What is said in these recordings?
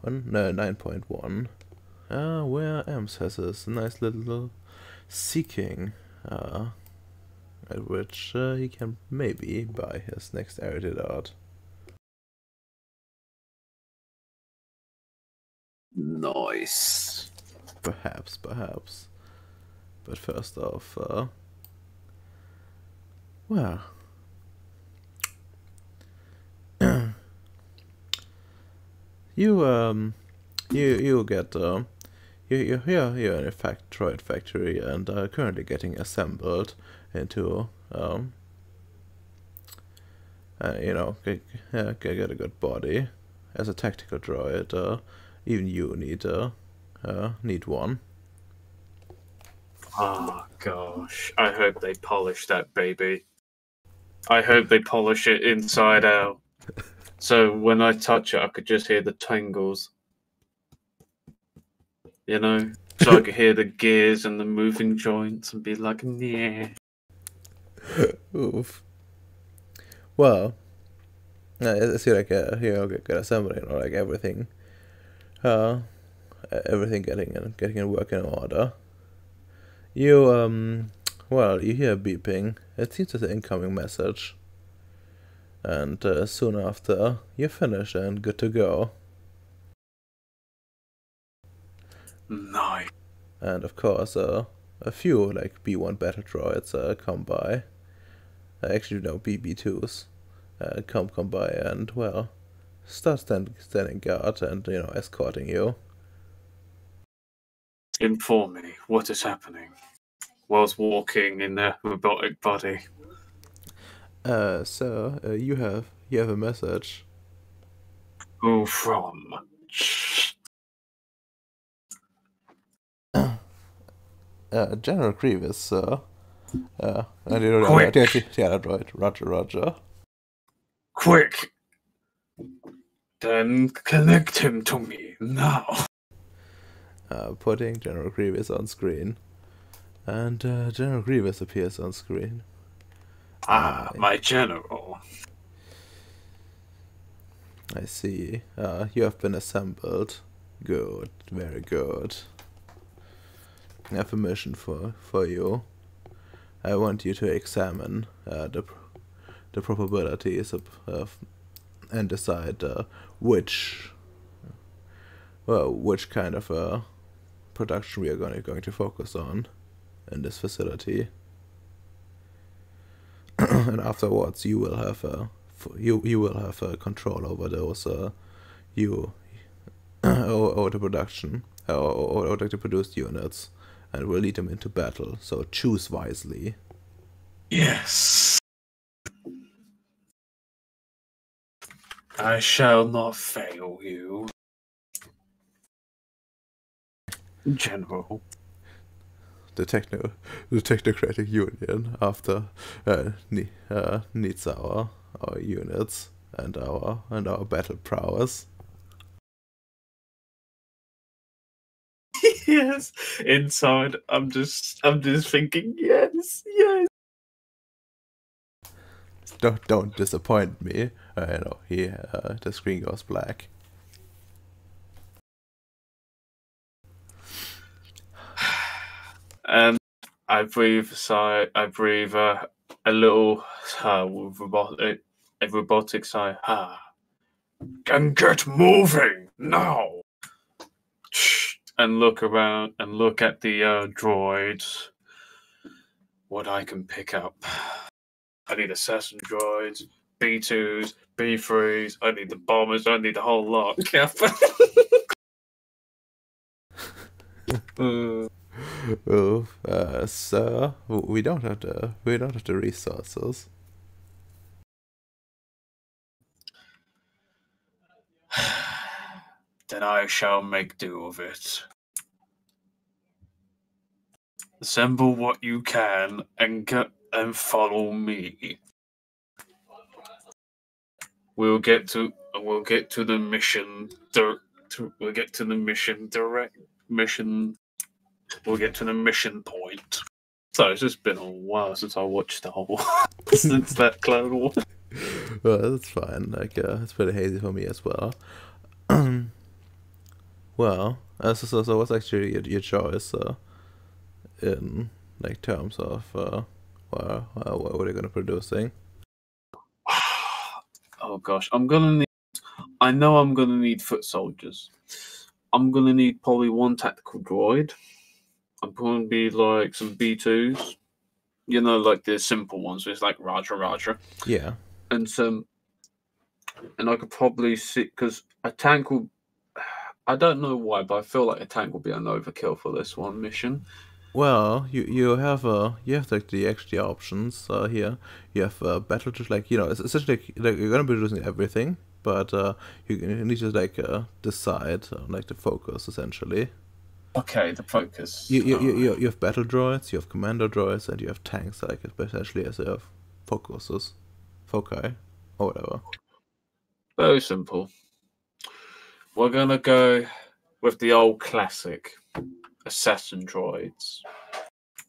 No, 9.1. Where Ems has this nice little seeking, at which he can maybe buy his next edited art. Nice. Perhaps. But first off, well, you get you're in a droid factory and are currently getting assembled into get a good body as a tactical droid. Even you need one. Oh gosh, I hope they polish that baby. I hope they polish it inside out. So when I touch it, I could just hear the tangles. You know? So I could hear the gears and the moving joints and be like, yeah. Oof. Well, I see like good assembly, like everything getting in working order. You you hear beeping. It seems as an incoming message. And soon after, you're finished and good to go. Nice. And of course, a few like B1 battle droids come by. Actually, no, BB2s come by and well, start standing guard and escorting you. Inform me what is happening whilst walking in their robotic body. So you have a message. Who from? General Grievous, sir. Quick. The other droid. Roger. Quick! Then connect him to me now. Putting General Grievous on screen. And General Grievous appears on screen. My general. I see. You have been assembled. Good, very good. I have a mission for you. I want you to examine the probabilities of and decide which kind of production we are going to focus on in this facility. And afterwards, you will have you will have control over those over the production or the produced units, and will lead them into battle. So choose wisely. Yes. I shall not fail you, General. The Technocratic Union after needs our units and our battle prowess. Yes. Inside, I'm just thinking, yes. Don't disappoint me. The screen goes black. And I breathe a sigh. I breathe a little robotic sigh. Can get moving now. And look around and look at the droids. What I can pick up. I need assassin droids, B2s, B3s. I need the bombers. I need the whole lot. Sir, we don't have the resources. Then I shall make do of it. Assemble what you can and follow me. We'll get to the mission. We'll get to the mission We'll get to the mission point. So it's just been a while since I watched Star Wars. Since that Clone Wars. Well, that's fine. Like, it's pretty hazy for me as well. Well, so what's actually your choice in like terms of what are you gonna producing? Oh gosh, I know I'm gonna need foot soldiers. I'm gonna need probably one tactical droid. I'm gonna be like some B2s. You know, like the simple ones. So it's like Raja, Yeah. and I could probably see because a tank will. I don't know why, but I feel like a tank will be an overkill for this one mission. Well, you have like the extra options here. You have battle to like it's essentially like you're gonna be using everything, but you need to like decide on like the focus essentially. Okay, the focus. You have battle droids, you have commander droids, and you have tanks like essentially as focuses, foci, or whatever. Very simple. We're gonna go with the old classic assassin droids.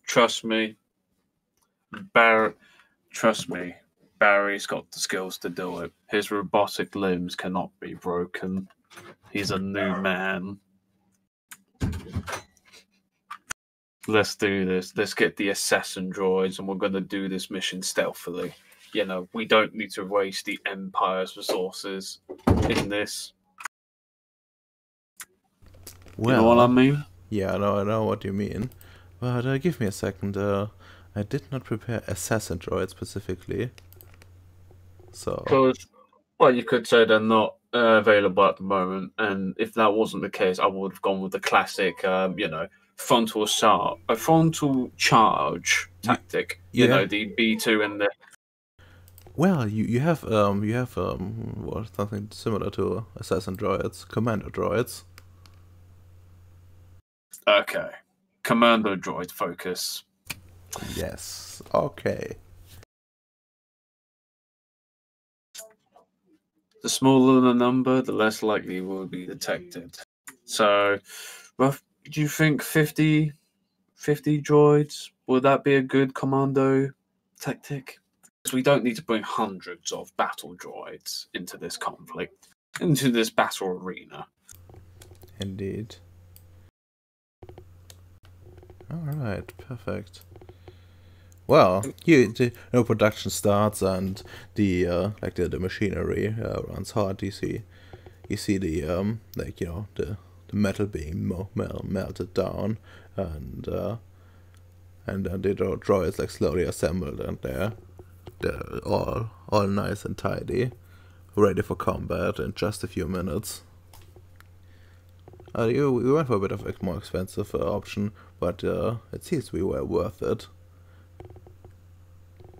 Trust me, Bar. Trust me, Barry's got the skills to do it. His robotic limbs cannot be broken. He's a new man. Let's do this. Let's get the assassin droids, and we're going to do this mission stealthily. You know, we don't need to waste the Empire's resources in this. Well, you know what I mean? Yeah, I know what you mean. But give me a second. I did not prepare assassin droid specifically. So Because, well, you could say they're not available at the moment, and if that wasn't the case, I would have gone with the classic, a frontal charge tactic. you have The B2 and the. well, you have well, something similar to assassin droids, commander droids. Okay, commando droid focus. Yes. Okay. The smaller the number, the less likely it will be detected. So, rough. Do you think 50 droids? Would that be a good commando tactic? Because we don't need to bring hundreds of battle droids into this conflict, into this battle arena. Indeed. All right. Perfect. Well, production starts and the like the machinery runs hard. You see the the metal being melted down, and the droids like slowly assembled, and they're all nice and tidy, ready for combat in just a few minutes. We went for a bit of a more expensive option, but it seems to be well worth it.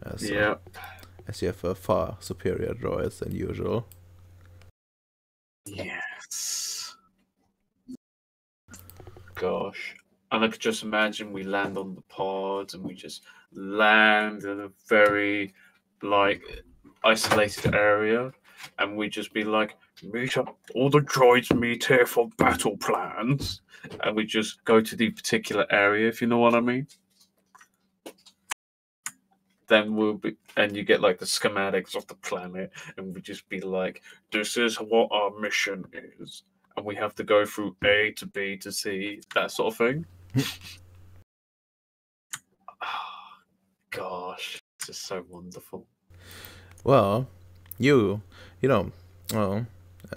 As you have far superior droids than usual. Yes. Gosh. And I could just imagine we land on the pods and we just land in a very, isolated area. And we just be like, meet up, all the droids meet here for battle plans. And we just go to the particular area, if you know what I mean. Then and you get like the schematics of the planet, and we just be like, this is what our mission is. And we have to go through A to B to C, that sort of thing. Gosh, this is so wonderful. Well,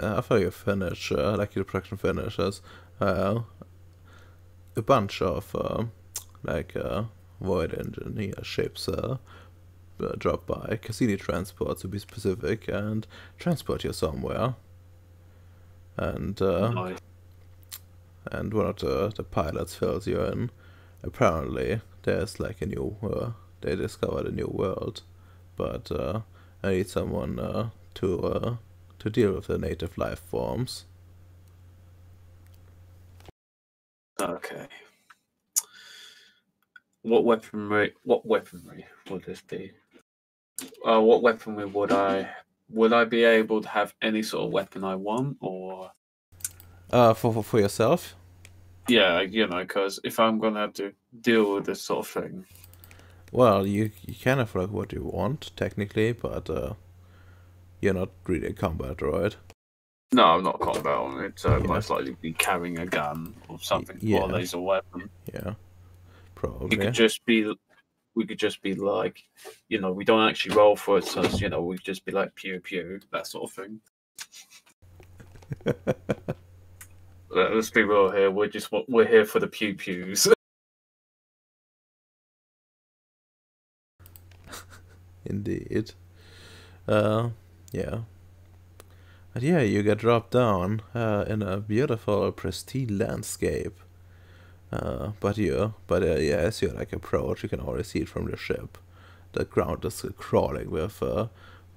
after you finish, like your production finishes, a bunch of void engineer ships drop by, Cassini transport to be specific, and transport you somewhere. And Nice. and one of the pilots fills you in. Apparently, there's like a new. They discovered a new world, but I need someone to deal with the native life forms. Okay. What weaponry would this be? What weaponry would I be able to have any sort of weapon I want, or For yourself? yeah, because if I'm gonna have to deal with this sort of thing. Well, you can have like what you want technically, but you're not really a combat droid. No, not combat. It's Yeah. most likely be carrying a gun or something, or a Yeah. laser weapon. Yeah. It Probably. could just be. We could just be like, we don't actually roll for it, so we could just be like pew pew, that sort of thing. Let's be real here. We're here for the pew pews. Indeed. Yeah. But yeah, you get dropped down in a beautiful, pristine landscape. But yeah, as you like approach, you can already see it from the ship. The ground is crawling with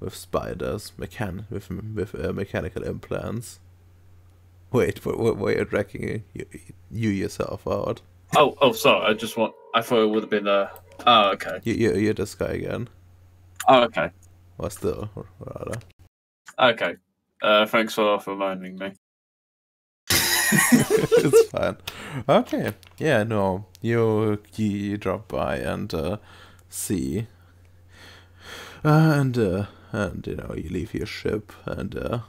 spiders, with mechanical implants. Wait, were you dragging you yourself out? Oh, sorry. I thought it would have been Oh, okay. You're this guy again. Oh, okay. Or still, rather. Okay. Thanks for reminding me. It's fine. Okay. Yeah, no. You drop by and see. And you leave your ship and the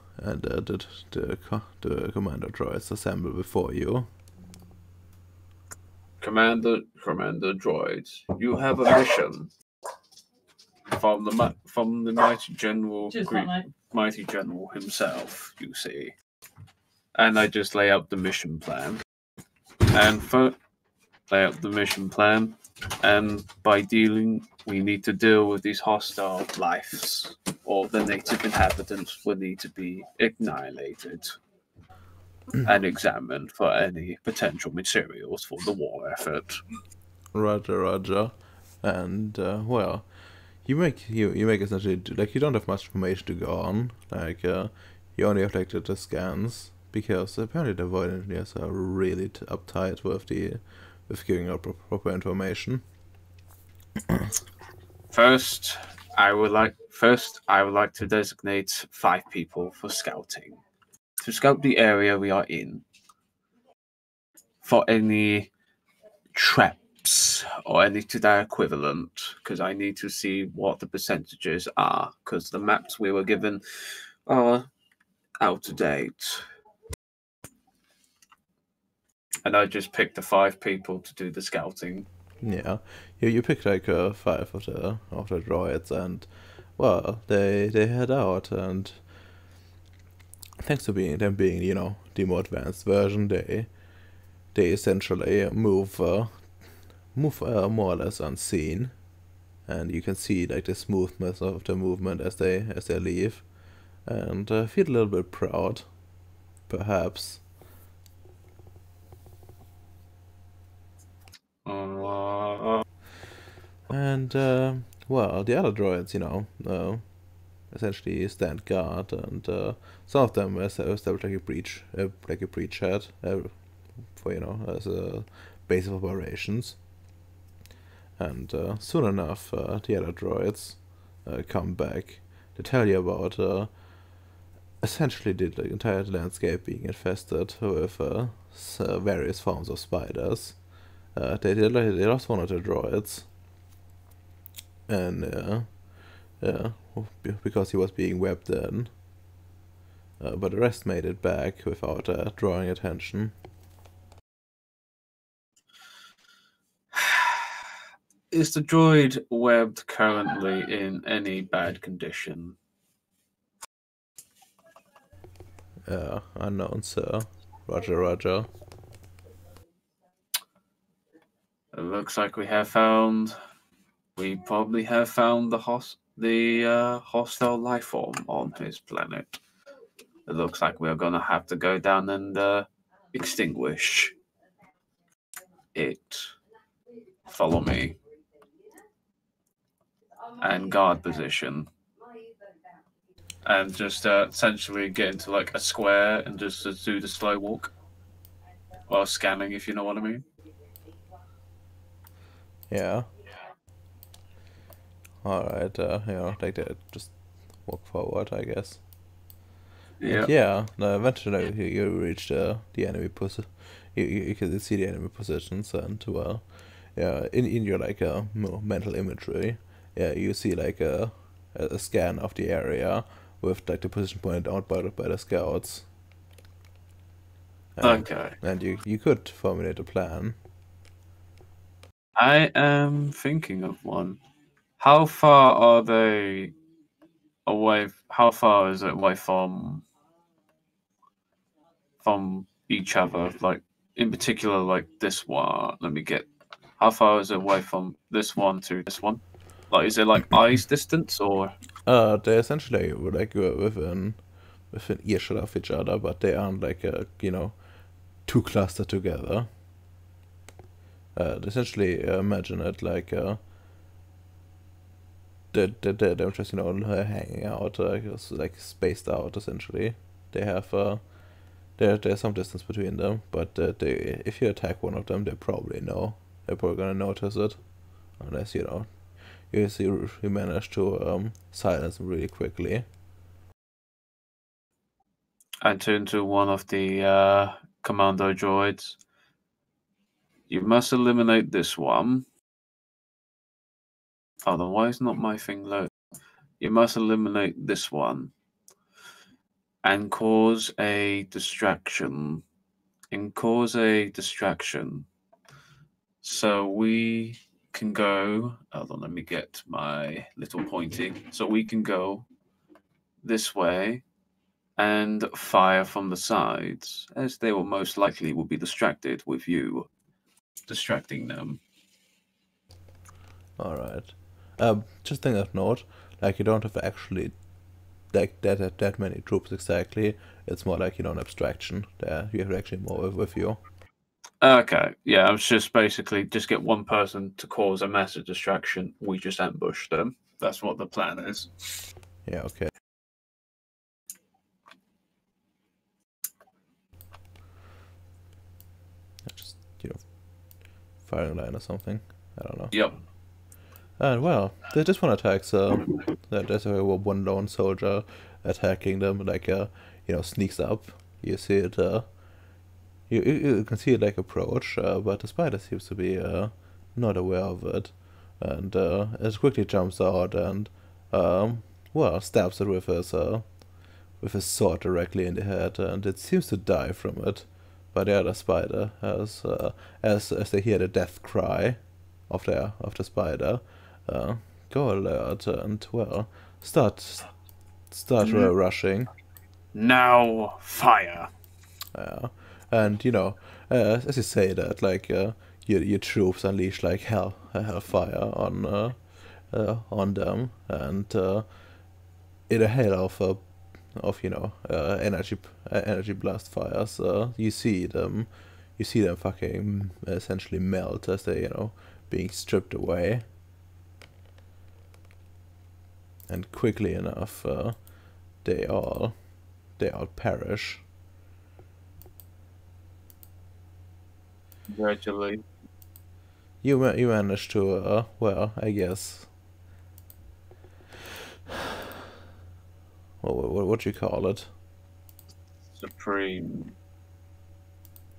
commander droids assemble before you. Commander droids, you have a mission from the mighty general himself. You see, and I just lay out the mission plan, and we need to deal with these hostile lives, or the native inhabitants will need to be annihilated and examined for any potential materials for the war effort. Roger. And well, you make essentially like you don't have much information to go on. Like you only have like the scans because apparently the void engineers are really uptight with giving out proper information. First, I would like to designate 5 people for scouting to scout the area we are in for any traps or any to that equivalent, because I need to see what the percentages are, because the maps we were given are out of date. And I just picked the 5 people to do the scouting. Yeah, you pick like 5 of the droids, and well, they head out, and thanks to them being the more advanced version, they essentially move more or less unseen, and you can see like the smoothness of the movement as they leave, and feel a little bit proud, perhaps. And well, the other droids, essentially stand guard, and some of them establish like a breachhead for as a base of operations. And soon enough, the other droids come back to tell you about essentially the entire landscape being infested with various forms of spiders. They lost one of the droids, and because he was being webbed in. But the rest made it back without drawing attention. Is the droid webbed currently in any bad condition? Unknown, sir. Roger. It looks like we probably have found the hostile life form on his planet. It looks like we're gonna have to go down and extinguish it. Follow me. And guard position. And just essentially get into like a square and just do the slow walk. Or scanning, if you know what I mean. Yeah. Alright, like that, just walk forward, I guess. Yeah. Yeah, eventually you reach the enemy position. You can see the enemy positions, and well, yeah, in your like mental imagery, yeah, you see like a scan of the area with like the position pointed out by the scouts, Okay. And you could formulate a plan. I am thinking of one. How far are they away? How far is it away from each other? Like in particular, like this one. Let me get. How far is it away from this one to this one? Like, is it like eyes distance or? They're essentially like within earshot of each other, but they aren't like too clustered together. Essentially, imagine it like they're just hanging out, like spaced out. Essentially, they have there's some distance between them, but they if you attack one of them, they probably know. They're probably gonna notice it, unless you manage to silence them really quickly. I turn to one of the commando droids. You must eliminate this one. Hold on, why is not my thing low? You must eliminate this one and cause a distraction. So we can go. Hold on, let me get my little pointing. So we can go this way and fire from the sides, as they will most likely will be distracted with you distracting them. All right. Just thing of note, like you don't have actually like that many troops exactly. It's more like an abstraction. There, you have actually more with you. Okay, yeah, I was just basically just get one person to cause a massive distraction. We just ambush them. That's what the plan is. Yeah. Okay. Just firing line or something. I don't know. Yep. And well, this one attacks. There's one lone soldier attacking them. Like sneaks up. You see it. You can see it like approach, but the spider seems to be not aware of it, and it quickly jumps out and stabs it with his sword directly in the head, and it seems to die from it. But the other spider, as they hear the death cry of the spider, go alert and start rushing. Now fire. And as you say that, like your troops unleash like hellfire on them, and in a hail of energy blast fires, you see them fucking essentially melt as they being stripped away, and quickly enough they all perish. Congratulations. You managed to I guess what you call it? Supreme.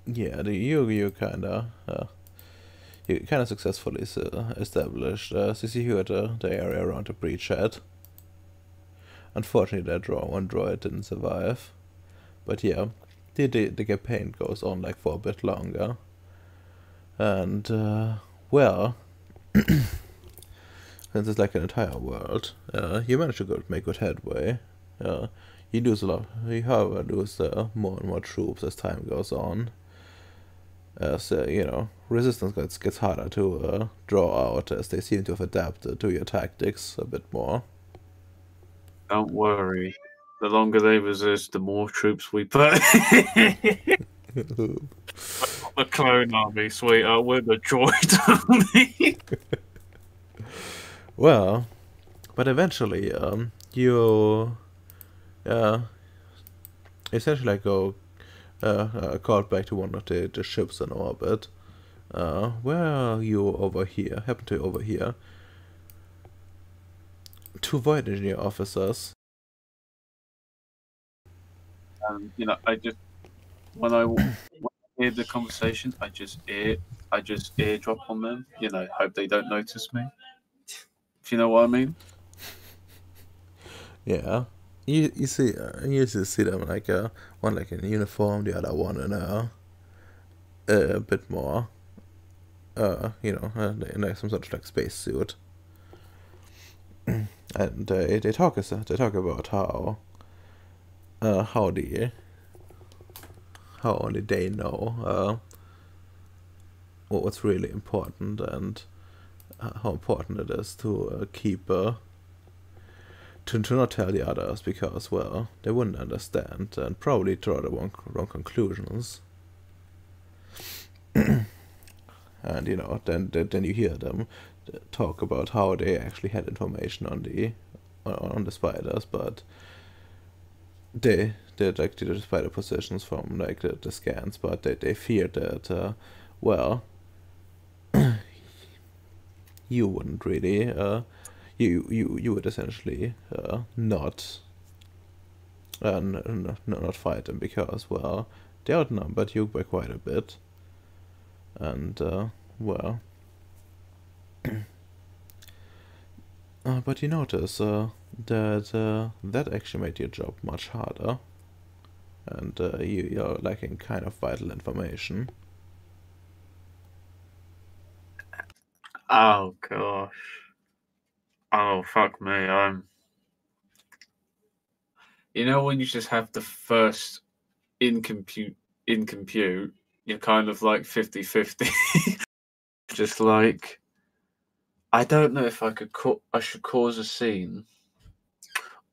Yeah, you kind of successfully established secured the area around the breachhead. Unfortunately, that one droid didn't survive, but yeah, the campaign goes on like for a bit longer, and well, since it's like an entire world, you manage to make good headway. You lose a lot. You, however, lose more and more troops as time goes on. As resistance gets harder to draw out, as they seem to have adapted to your tactics a bit more. Don't worry. The longer they resist, the more troops we put. The clone army, sweetheart. We're the droid army. Well, but eventually, you essentially like go called back to one of the ships in orbit. Where are you over here? Happen to over here. Two void engineer officers. I just when I hear the conversation, I just eardrop on them. Hope they don't notice me. If you know what I mean. Yeah. you see, you usually see them like one like in uniform, the other one in a bit more, in like some sort of like space suit, and they talk about how only they know what's really important, and how important it is to keep to not tell the others, because, well, they wouldn't understand and probably draw the wrong conclusions. And then you hear them talk about how they actually had information on the spiders, but they like the spider positions from like the scans, but they feared that well, you wouldn't really you would essentially not fight them, because, well, they outnumbered you by quite a bit, and well, but you notice that actually made your job much harder, and you're lacking kind of vital information. Oh gosh. Oh fuck me. You know when you just have the first in compute, you're kind of like 50-50. Just like, I don't know if I should cause a scene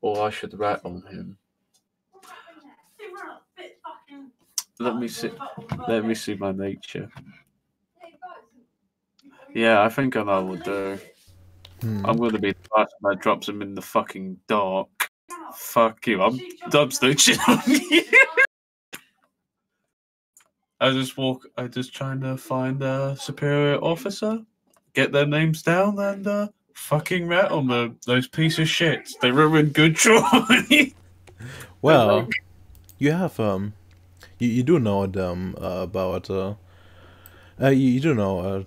or I should rat on him. Let me see my nature. Yeah, I think I know what to do. I'm gonna be the person that drops him in the fucking dark. Fuck you, I'm snitching on you. I just trying to find a superior officer, get their names down, and fucking rat on those piece of shit. They ruined good Troy. Well, you have you do know them about you do know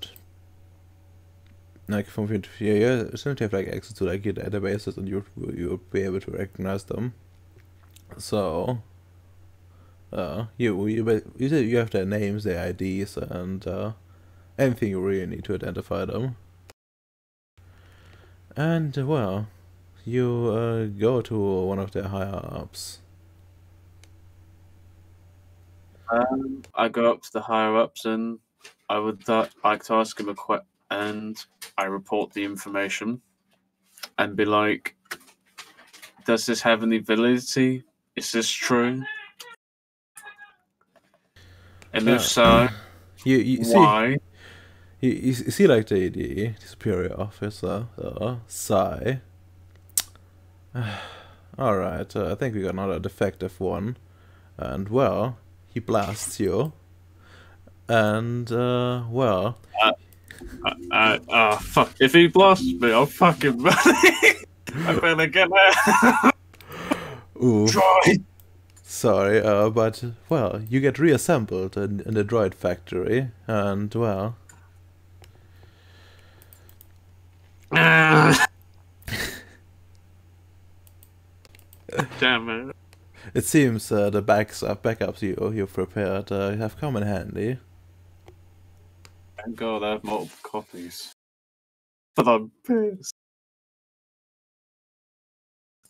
like from you essentially have like access to like your databases, and you would be able to recognize them. So you have their names, their IDs, and anything you really need to identify them. And well, you go to one of their higher ups. I go up to the higher ups and I would like to ask him a question, and I report the information and be like, "Does this have any validity? Is this true? And if so, you why?" you see like the superior officer, sigh. Alright, I think we got another defective one. And, well, he blasts you. And, well... Fuck. If he blasts me, I'll fucking run. I better get there. Ooh. Droid! Sorry, but, well, you get reassembled in the droid factory. And, well... Damn it. It seems the backups you've prepared have come in handy. Thank God I have multiple copies. But I'm pissed.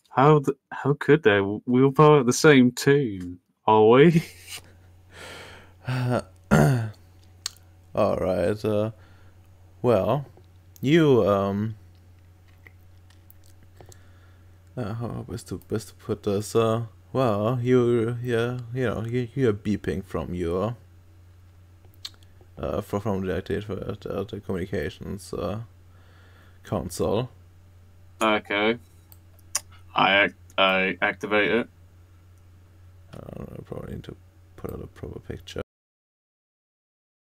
How could they? We were part of the same team, are we? Alright, well, you, how best to put this, well, you're beeping from your, from the communications, console. Okay. I activate it. I probably need to put out a proper picture.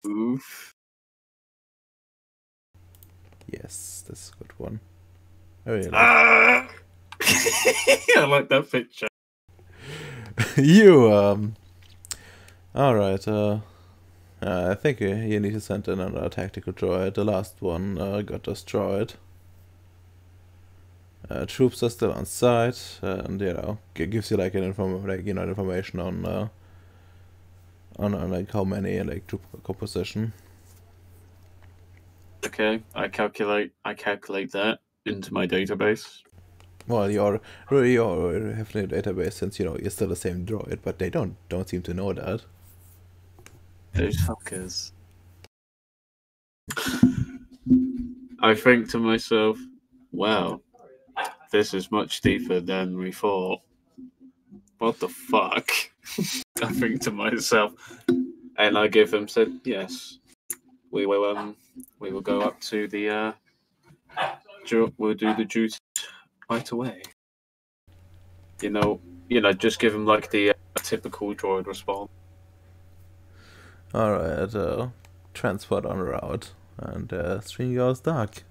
Oof. Yes, that's a good one. I really like I like that picture. you, alright, I think you need to send in another tactical droid. The last one got destroyed. troops are still on site, and gives you like information on like how many like troop composition. Okay, I calculate that into my database. Well, you're have a database since you're still the same droid, but they don't seem to know that. Those fuckers. I think to myself, wow, this is much deeper than we thought. What the fuck? I think to myself, and I give them said, yes, we will go up to the we'll do the duty right away. Just give them like the typical droid response. Alright, transport en route, and stream goes dark.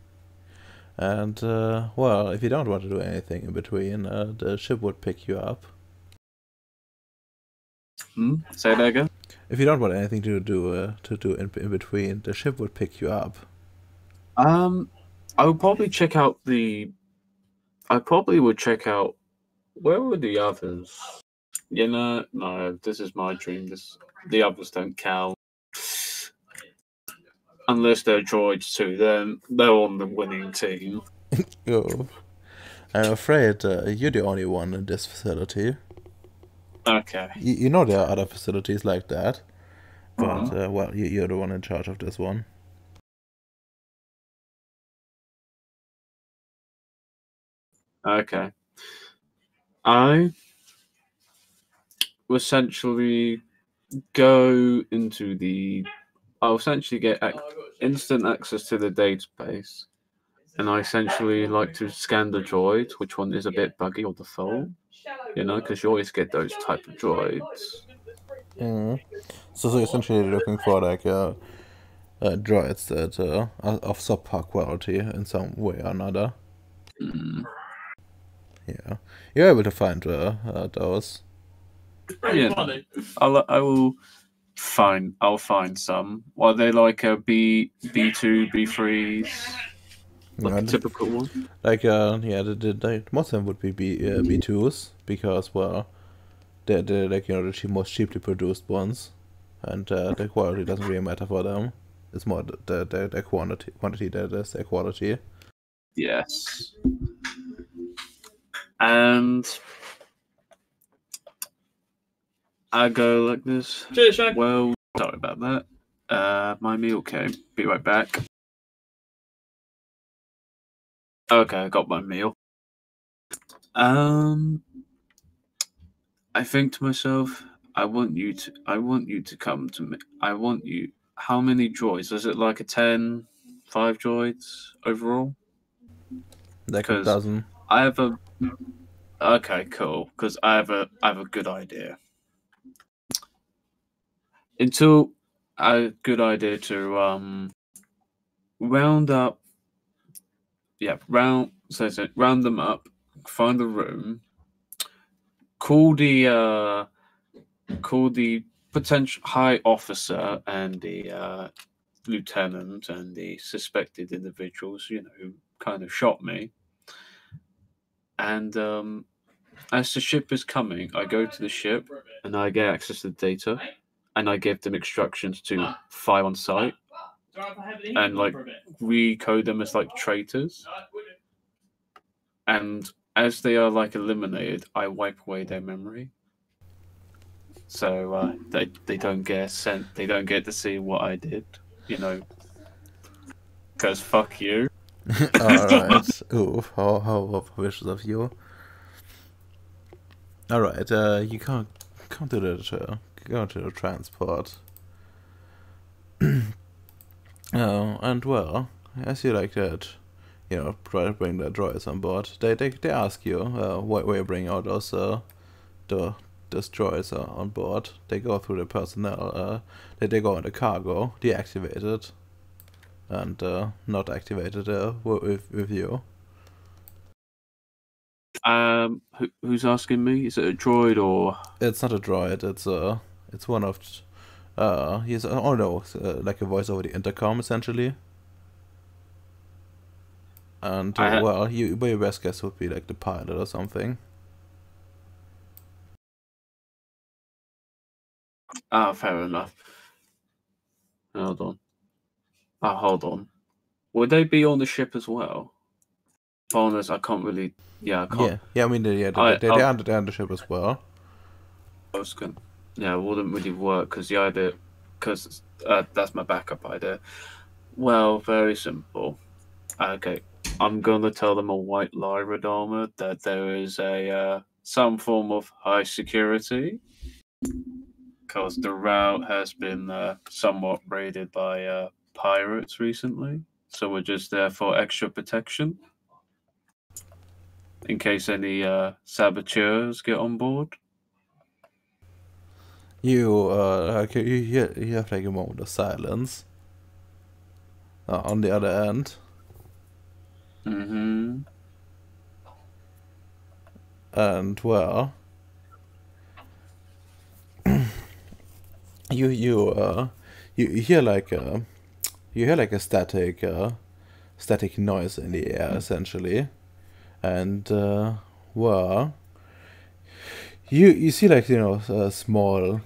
And, well, if you don't want to do anything in between, the ship would pick you up. Say that again? If you don't want anything to do in between, the ship would pick you up. I would probably check out I probably would check out, where were the others? No, this is my dream. The others don't count. Unless they're droids too, then they're on the winning team. Oh. I'm afraid you're the only one in this facility. Okay. You know there are other facilities like that, but well, you're the one in charge of this one. Okay. I will essentially go into I'll essentially get instant access to the database, and I essentially like to scan the droid, which one is a bit buggy or default, because you always get those type of droids. So essentially you're looking for like droids that are of subpar quality in some way or another. Yeah, you're able to find those. Yeah, I'll find some. Are they like a B2, B3s? Like a typical one? Like, most of them would be B2s, because, well, they're like, the most cheaply produced ones, and the quality doesn't really matter for them. It's more the quantity that is their quality. Yes. And I go like this. Cheers, Shaq. Well, sorry about that. My meal came. Be right back. Okay, I got my meal. I think to myself, I want you to come to me. How many droids? Is it like a 10, 5 droids overall? Like a dozen. I have a. Okay, cool. Because I have a good idea. A good idea to round up. Yeah, round them up. Find the room. Call the potential high officer and the lieutenant and the suspected individuals, who kind of shot me. And as the ship is coming, I go to the ship and I get access to the data, and I give them instructions to fire on sight, and like recode them as like traitors. And as they are like eliminated, I wipe away their memory. So they don't get sent. They don't get to see what I did, because fuck you. Alright. Ooh, how vicious of you. Alright, you can't come to the transport. And well, as you like that, try to bring the droids on board. They ask you why you bring out those droids on board. They go through the personnel. They go on the cargo, deactivated, and not activated with you. Who's asking me? Is it a droid or? It's not a droid. It's one of. He's like a voice over the intercom essentially. And well, your best guess would be like the pilot or something. Ah, fair enough. Hold on. Ah, hold on. Would they be on the ship as well? Honest, I can't really. Yeah, I can't. Yeah. I mean, they're on the ship as well. Yeah, it wouldn't really work because the idea, because that's my backup idea. Well, very simple. Okay, I'm gonna tell them a white lie, Radama, that there is a some form of high security because the route has been somewhat raided by pirates recently. So we're just there for extra protection in case any saboteurs get on board. You have like a moment of silence. On the other end. Mm-hmm. And well, you hear like a static noise in the air essentially, and well, you see like small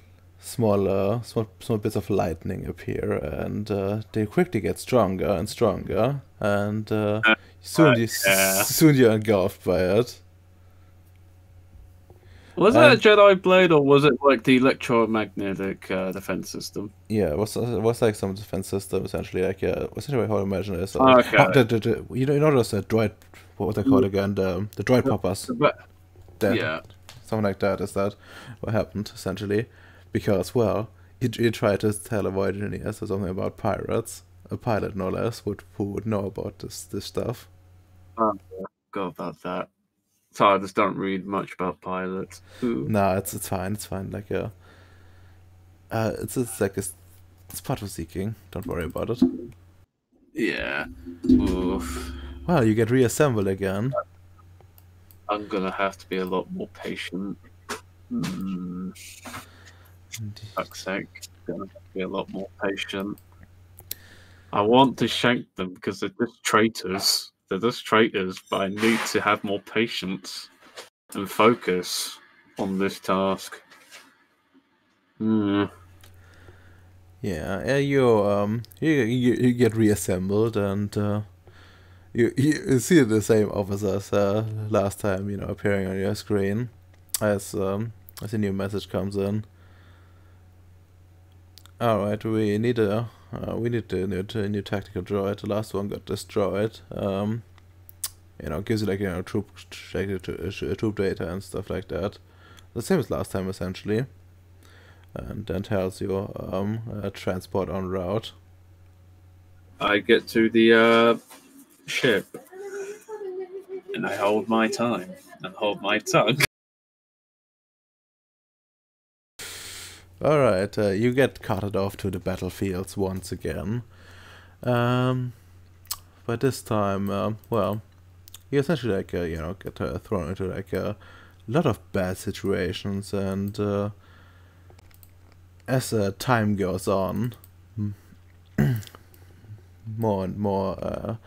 bits of lightning appear, and they quickly get stronger and stronger, and soon you're engulfed by it. Was that a Jedi blade, or was it like the electromagnetic defense system? Yeah, it was like some defense system essentially, like essentially how I imagine it is. Okay. You know those droid, what they call again, the droid poppers. Yeah. Something like that. Is that what happened essentially? Because well, you try to tell a void engineer something about pirates, a pilot no less, who would know about this stuff. Go about that. So I just don't read much about pilots. Ooh. Nah, it's fine. It's fine. Like it's like it's part of seeking. Don't worry about it. Yeah. Oof. Well, you get reassembled again. I'm gonna have to be a lot more patient. Fuck's sake. Gonna have to be a lot more patient. I want to shank them because they're just traitors. They're just traitors, but I need to have more patience and focus on this task. Yeah, you get reassembled, and you see the same officers last time, appearing on your screen as a new message comes in. All right, we need a new tactical droid. The last one got destroyed. Gives you like troop data and stuff like that. The same as last time essentially. And then tells you transport en route. I get to the ship and I hold my time and hold my tongue. Alright, you get carted off to the battlefields once again. But this time, well, you essentially like get thrown into like a lot of bad situations, and as time goes on, more and more,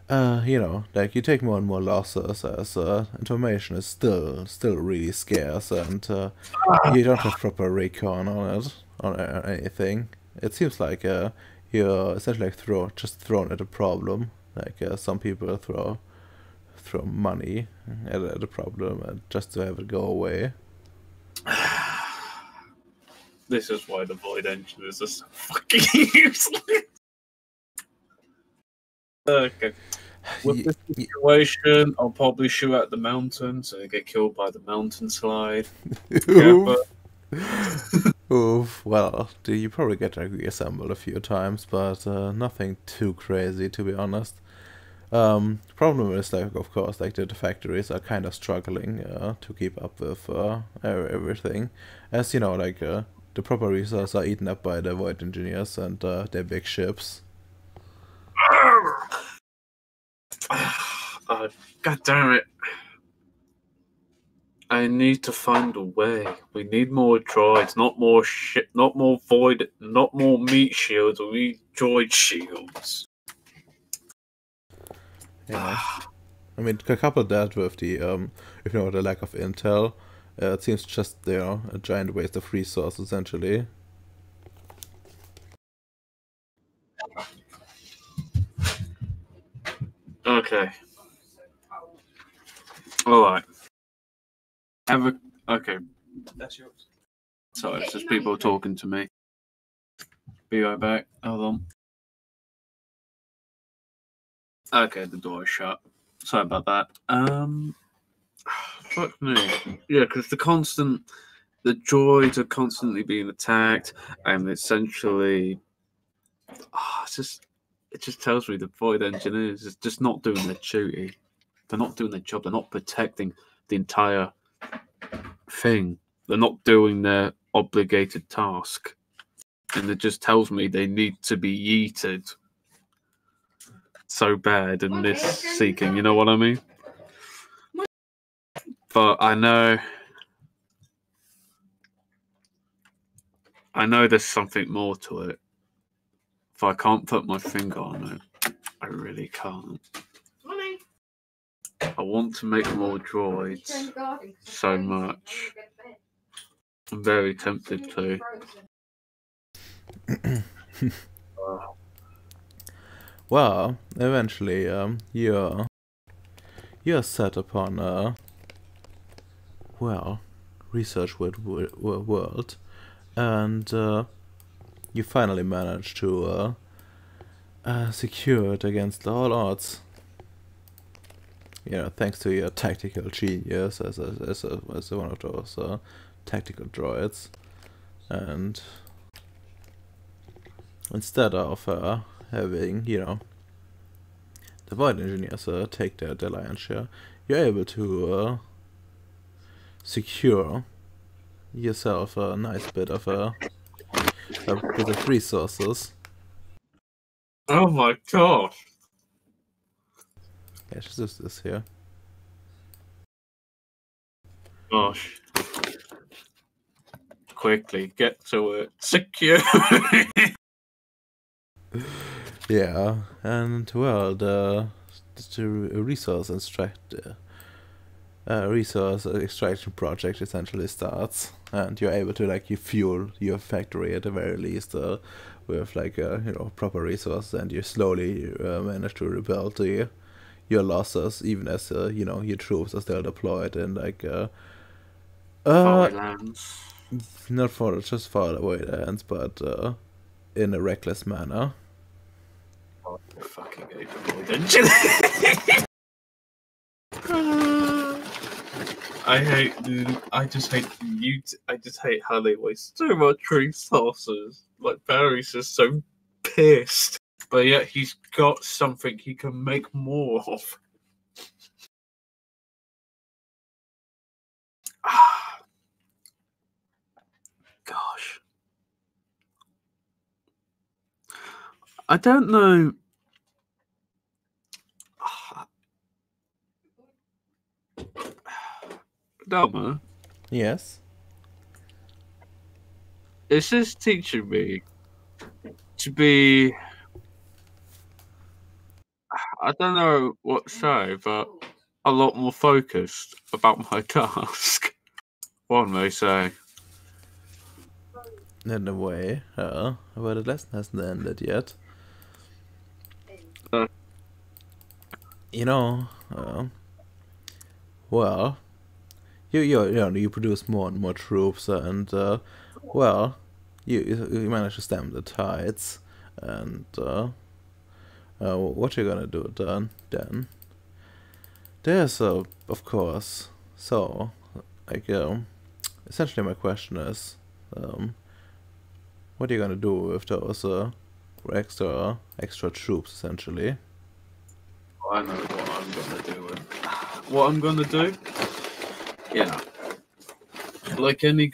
like you take more and more losses as information is still really scarce, and you don't have proper recon on it, on anything. It seems like you're essentially like just thrown at a problem. Like some people throw money at a problem just to have it go away. This is why the void engineers are so fucking useless. Okay. With this situation, I'll probably shoot at the mountain so they get killed by the mountain slide. Oof. Well, you probably get reassembled a few times, but nothing too crazy, to be honest. Problem is, like, of course, like the factories are kind of struggling to keep up with everything, as like the proper resources are eaten up by the void engineers and their big ships. God damn it. I need to find a way. We need more droids, not more shit, not more void, not more meat shields. We need droid shields. Yeah. I mean, couple that with the, if you know, the lack of intel, it seems just, you know, a giant waste of resources, essentially. Okay. Alright. Okay. That's yours. Sorry, it's just people talking to me. Be right back. Hold on. Okay, the door is shut. Sorry about that. Fuck me. Yeah, because the droids are constantly being attacked, and essentially, it just tells me the void engineers is just not doing their duty. They're not doing their job. They're not protecting the entire thing. They're not doing their obligated task, and it just tells me they need to be yeeted so bad in this seeking. You know what I mean? But I know there's something more to it. If I can't put my finger on it, I really can't. I want to make more droids so much. I'm very tempted to. Well, eventually, you're set upon a, well, research world, and you finally manage to secure it against all odds. You know, thanks to your tactical genius as one of those tactical droids, and instead of having, you know, the void engineers take their lion's share, you're able to secure yourself a nice bit of resources. Oh my god! Yeah, just this here. Gosh. Quickly, get to it. Secure! Yeah, and well, the resource extraction project essentially starts, and you're able to, like, you fuel your factory at the very least with, like, you know, proper resources, and you slowly manage to rebuild your losses, even as you know, your troops are still deployed in, like, lands. not for just far away lands, but in a reckless manner. Oh, I fucking hate the void engine. I just hate I just hate how they waste so much resources. Like, Barry's just so pissed. But yet he's got something he can make more of. Gosh. I don't know. Dama, Yes. is this teaching me to be, I don't know what to say, but a lot more focused about my task? One may say. In a way, but the lesson hasn't ended yet. Uh, You know, well, you produce more and more troops, and well, you manage to stem the tides, and what you're gonna do then? There's of course, so, like, essentially my question is, what are you gonna do with those extra troops, essentially? I know what I'm gonna do. What I'm gonna do? Yeah. Like any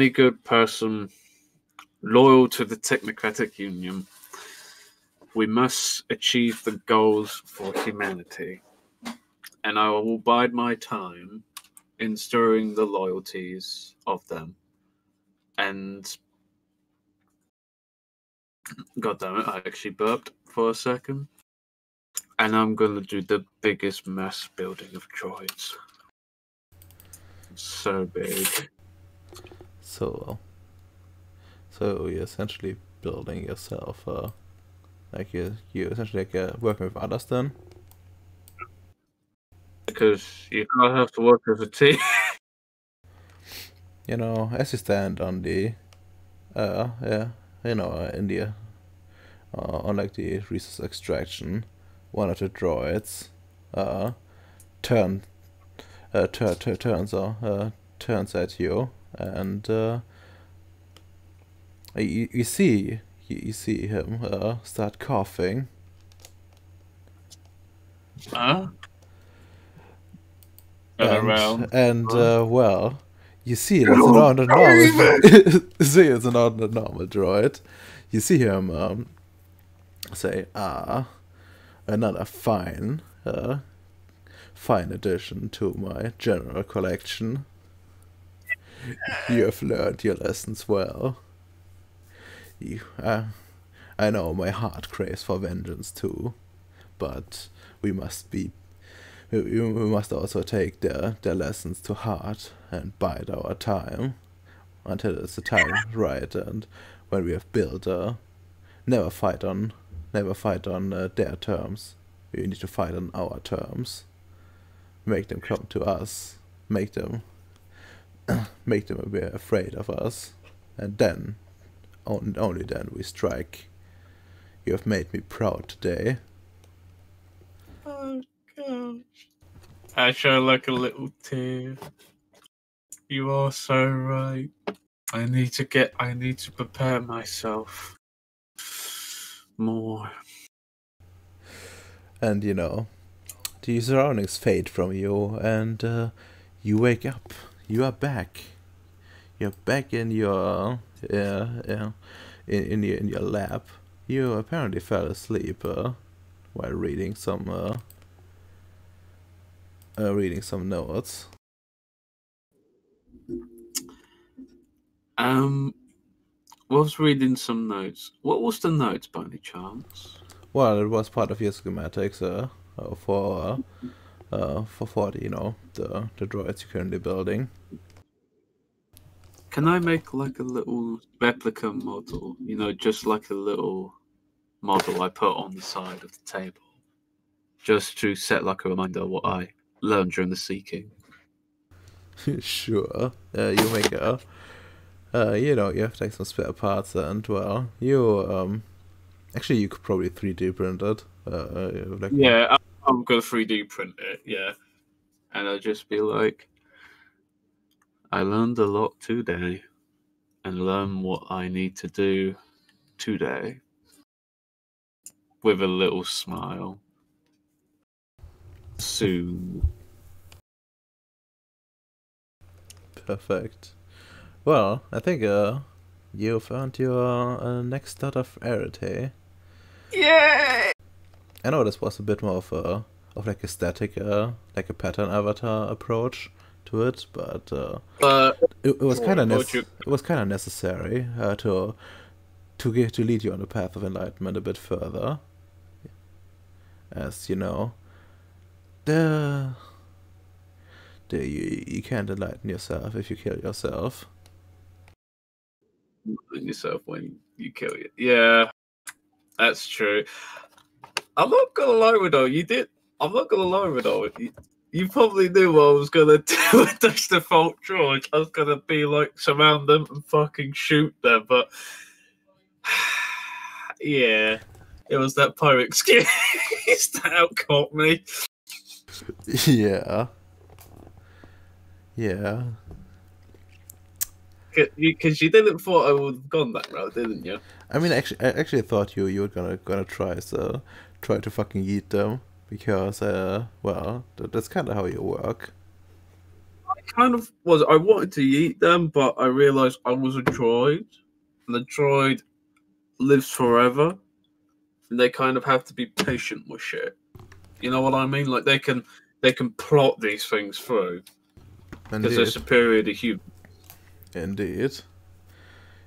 good person loyal to the Technocratic Union, we must achieve the goals for humanity. And I will bide my time in stirring the loyalties of them. And God damn it, I actually burped for a second. And I'm gonna do the biggest mass building of droids. So big. So you're essentially building yourself, like you essentially like working with others then. Because you can't have to work as a team. You know, as you stand on the, yeah, you know, in the, on like the resource extraction, one of the droids, turn, turns at you, and you see him start coughing. Huh? Around. Well, you see it's not a normal. See it's not a normal droid. You see him say, another fine addition to my general collection. You have learned your lessons well. I know my heart craves for vengeance too, but we must be we must also take their lessons to heart and bide our time until it's the time right, and when we have built never fight on their terms. We need to fight on our terms. Make them come to us. Make them be afraid of us, and then only then we strike. You have made me proud today. Oh gosh. I show like a little tear. You are so right. I need to prepare myself more. And you know, the surroundings fade from you, and you wake up. You are back. You're back in your in your lab. You apparently fell asleep while reading some notes. Was reading some notes. What was the notes by any chance? Well, it was part of your schematics for the, you know, the droids you're currently building. Can I make like a little replica model? You know, just like a little model I put on the side of the table, just to set like a reminder of what I learned during the seeking. Sure. You make a you know, you have like some spare parts, and well, you actually you could probably 3D print it. Like Yeah, I'm gonna 3D print it. Yeah, and I'll just be like, I learned a lot today, and learn what I need to do today, with a little smile. Soon. perfect. Well, I think you found your next start of Arete. Yay! I know this was a bit more of like a static like a pattern avatar approach to it, but it was kind of necessary to lead you on the path of enlightenment a bit further, as you know, the you can't enlighten yourself if you kill yourself. Yourself when you kill you. Yeah, that's true. I'm not gonna lie with though. You did. I'm not gonna lie with though. You probably knew what I was gonna do with this default George. I was gonna be like surround them and fucking shoot them, but yeah, it was that pirate excuse that outcaught me. Yeah. Yeah. Because you didn't thought I would have gone that route, didn't you? I mean, I actually thought you were gonna try to fucking eat them, because well, that's kind of how you work. I kind of was. I wanted to eat them, but I realized I was a droid, and the droid lives forever, and they kind of have to be patient with shit. You know what I mean? Like they can plot these things through because they're Indeed, superior to humans. indeed.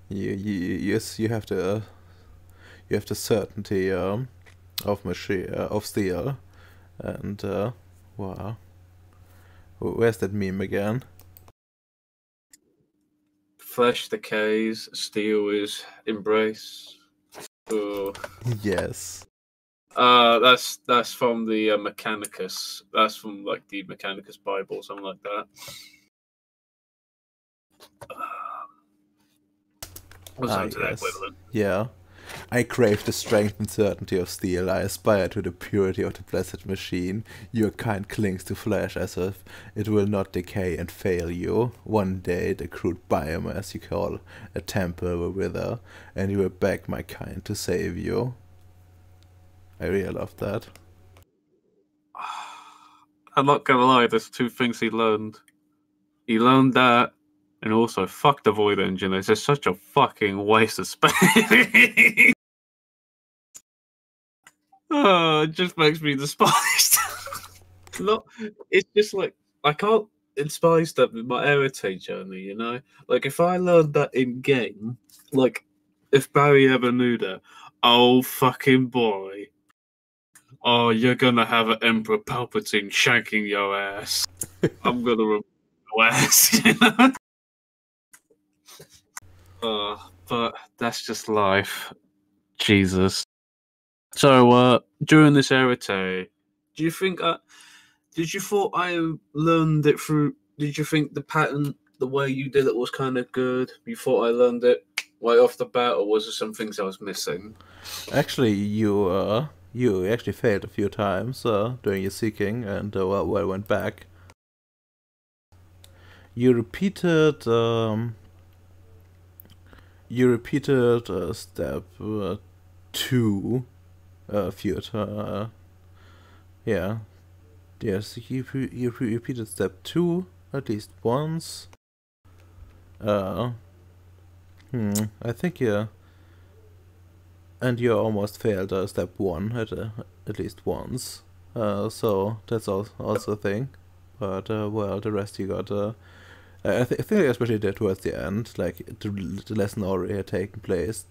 You yes, you have to you have the certainty of machine of steel, and wow, where's that meme again? Flesh decays, steel is embrace. Oh. Yes. That's from the Mechanicus. That's from like the Mechanicus Bible, something like that. What's that to that equivalent? Yeah. I crave the strength and certainty of steel. I aspire to the purity of the blessed machine. Your kind clings to flesh as if it will not decay and fail you. One day the crude biomass you call a temple will wither, and you will beg my kind to save you. I really love that. I'm not gonna lie, there's two things he learned. He learned that, and also fuck the Void Engine. It's just such a fucking waste of space. Oh, it just makes me despised. No, it's just like I can't despise that with my heritage journey, you know? Like if I learned that in game, like if Barry ever knew that, oh fucking boy. Oh, you're gonna have an Emperor Palpatine shanking your ass. I'm gonna remove your ass, you know? But that's just life. Jesus. So, during this heritage, do you think did you thought I learned it through? Did you think the pattern, the way you did it, was kind of good? You thought I learned it right off the bat, or was there some things I was missing? Actually, you actually failed a few times during your seeking, and well, went back. You repeated step 2 a few times. Yeah. Yes, you repeated step 2 at least once. I think yeah. And you almost failed step 1 at least once. So that's also a thing. But well, the rest you got. I think especially towards the end, like the lesson already had taken place.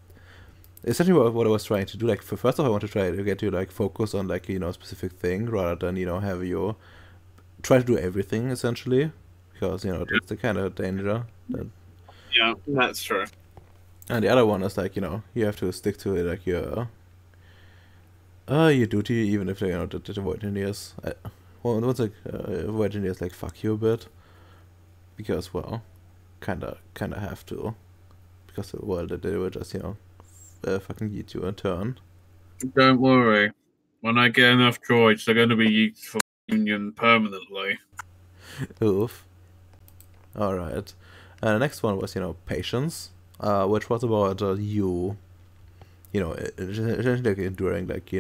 Essentially, what I was trying to do, like first off, I want to try to get you like focus on like a specific thing rather than have you try to do everything essentially, because that's the kind of danger. Yeah, that's true. And the other one is like you have to stick to it, like your duty, even if the Void Engineers. Once like Void Engineers like fuck you a bit, because well, kinda have to, because the world that they will just fucking yeet you in turn. Don't worry. When I get enough droids, they're going to be used for Union permanently. Oof. Alright. And the next one was, patience, which was about you, essentially like enduring, like,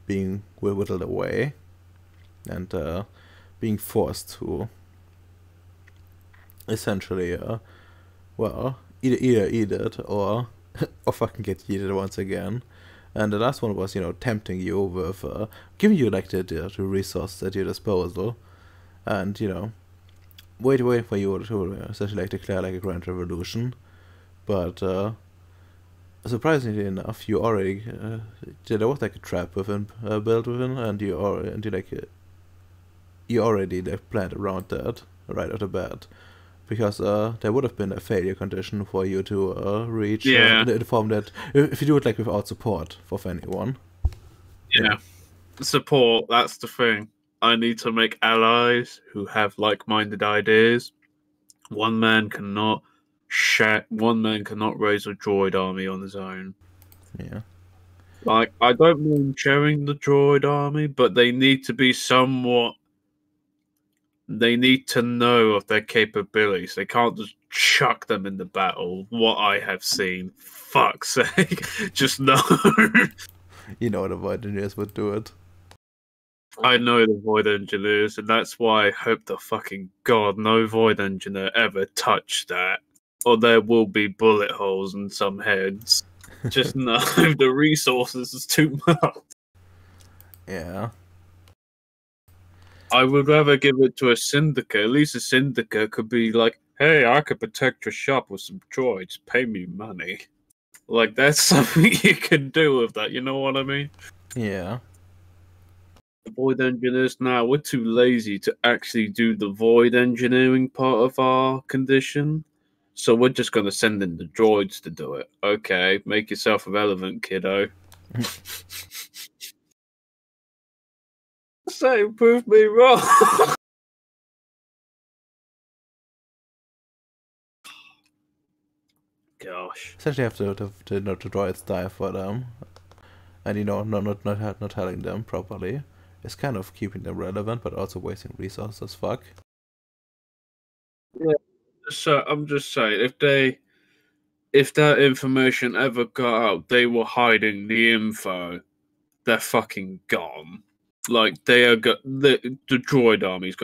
being whittled away and being forced to essentially, well, either eat it or fucking get yeeted once again. And the last one was, tempting you with giving you like the resources at your disposal, and waiting for you to essentially like declare like a grand revolution. But surprisingly enough, you already there was like a trap within built within, and you already like planned around that right off the bat. Because there would have been a failure condition for you to reach the form that if you do it like without support of anyone. Yeah, support. That's the thing. I need to make allies who have like-minded ideas. One man cannot raise a droid army on his own. Yeah. Like I don't mean sharing the droid army, but they need to be somewhat. They need to know of their capabilities. They can't just chuck them in the battle. What I have seen, fuck's sake, just no. The Void Engineers would do it. I know the Void Engineers, and that's why I hope to fucking God no Void Engineer ever touch that, or there will be bullet holes in some heads. Just no, the resources is too much. Yeah. I would rather give it to a syndicate. At least a syndicate could be like, hey, I could protect your shop with some droids. Pay me money. Like, that's something you can do with that, you know what I mean? Yeah. Void engineers now, we're too lazy to actually do the void engineering part of our condition. So we're just going to send in the droids to do it. Okay, make yourself irrelevant, kiddo. Say, prove me wrong. Gosh. Essentially, have to know the droids die for them, and not telling them properly. It's kind of keeping them relevant, but also wasting resources. Fuck. Yeah. So I'm just saying, if that information ever got out, they were hiding the info. They're fucking gone. Like they are the droid army's